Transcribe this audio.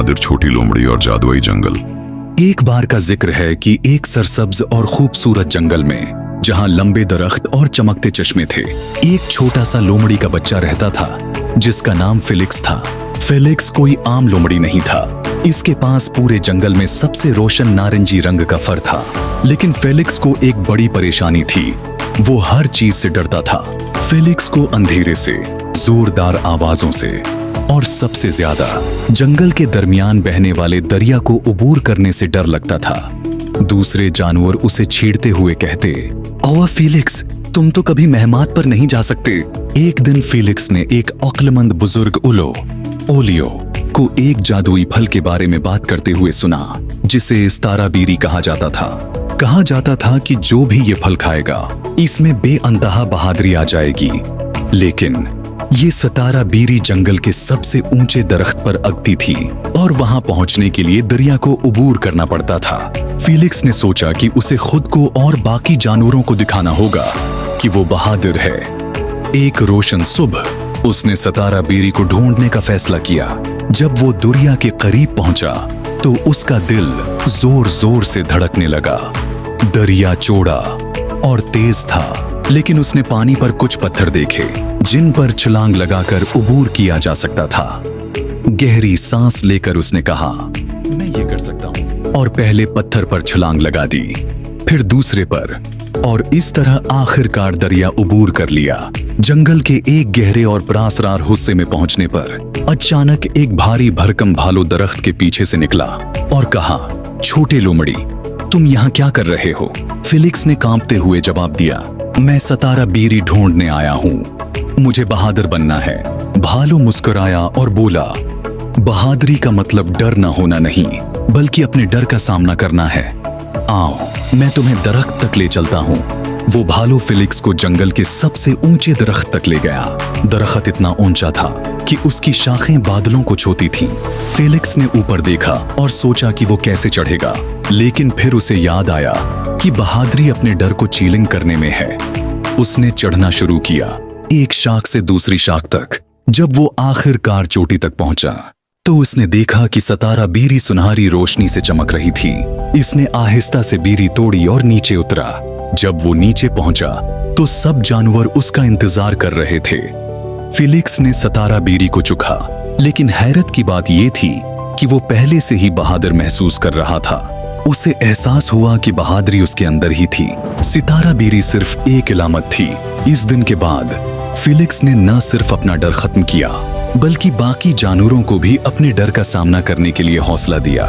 बहादुर छोटी लोमड़ी और जादुई जंगल। एक बार का जिक्र है कि एक सरसब्ज और खूबसूरत जंगल में, जहां लंबे दरख्त और चमकते चश्मे थे, एक छोटा सा लोमड़ी का बच्चा रहता था जिसका नाम फेलिक्स था। फेलिक्स कोई आम लोमड़ी नहीं था। इसके पास पूरे जंगल में सबसे रोशन नारंगी रंग का फर था। लेकिन फेलिक्स को एक बड़ी परेशानी थी। वो हर चीज से डरता था। फेलिक्स को अंधेरे से, जोरदार आवाजों से और सबसे ज्यादा जंगल के दरमियान बहने वाले दरिया को उबूर करने से डर लगता था। दूसरे जानवर उसे छेड़ते हुए कहते, "ओह फेलिक्स, तुम तो कभी महमात पर नहीं जा सकते।" एक दिन फेलिक्स ने एक अक्लमंद बुजुर्ग ओलियो को एक जादुई फल के बारे में बात करते हुए सुना, जिसे इस्तारा बीरी कहा जाता था। कहा जाता था कि जो भी ये फल खाएगा, इसमें बेअंतहा बहादुरी आ जाएगी। लेकिन ये सतारा बीरी जंगल के सबसे ऊंचे दरख्त पर अगती थी और वहां पहुंचने के लिए दरिया को उबूर करना पड़ता था। फेलिक्स ने सोचा कि उसे खुद को और बाकी जानवरों को दिखाना होगा कि वो बहादुर है। एक रोशन सुबह उसने सतारा बीरी को ढूंढने का फैसला किया। जब वो दरिया के करीब पहुंचा तो उसका दिल जोर जोर से धड़कने लगा। दरिया चौड़ा और तेज था, लेकिन उसने पानी पर कुछ पत्थर देखे जिन पर छलांग लगाकर उबूर किया जा सकता था। गहरी सांस लेकर उसने कहा, "मैं ये कर सकता हूं," और पहले पत्थर पर छलांग लगा दी, फिर दूसरे पर, और इस तरह आखिरकार दरिया उबूर कर लिया। जंगल के एक गहरे और परासरार हिस्से में पहुंचने पर अचानक एक भारी भरकम भालू दरख्त के पीछे से निकला और कहा, "छोटे लोमड़ी, तुम यहाँ क्या कर रहे हो?" फेलिक्स ने कांपते हुए जवाब दिया, "मैं सतारा बीरी ढूंढने आया हूँ। मुझे बहादुर बनना है।" भालू मुस्कुराया और बोला, "बहादुरी का मतलब डर न होना नहीं, बल्कि अपने डर का सामना करना है। आओ, मैं तुम्हें दरख्त तक ले चलता हूँ।" वो भालू फेलिक्स को जंगल के सबसे ऊंचे दरख्त तक ले गया। दरख्त इतना ऊंचा था कि उसकी शाखें बादलों को छूती थीं। फेलिक्स ने ऊपर देखा और सोचा कि वो कैसे चढ़ेगा, लेकिन फिर उसे याद आया कि बहादुरी अपने डर को चीलिंग करने में है। उसने चढ़ना शुरू किया, एक शाख से दूसरी शाख तक। जब वो आखिरकार चोटी तक पहुंचा तो उसने देखा कि सतारा बीरी सुनहरी रोशनी से चमक रही थी। इसने आहिस्ता से बीरी तोड़ी और नीचे उतरा। जब वो नीचे पहुंचा तो सब जानवर उसका इंतजार कर रहे थे। फेलिक्स ने सतारा बीरी को चुखा, लेकिन हैरत की बात यह थी कि वो पहले से ही बहादुर महसूस कर रहा था। उसे एहसास हुआ कि बहादुरी उसके अंदर ही थी। सितारा बीरी सिर्फ एक इलामत थी। इस दिन के बाद फेलिक्स ने न सिर्फ अपना डर खत्म किया, बल्कि बाकी जानवरों को भी अपने डर का सामना करने के लिए हौसला दिया।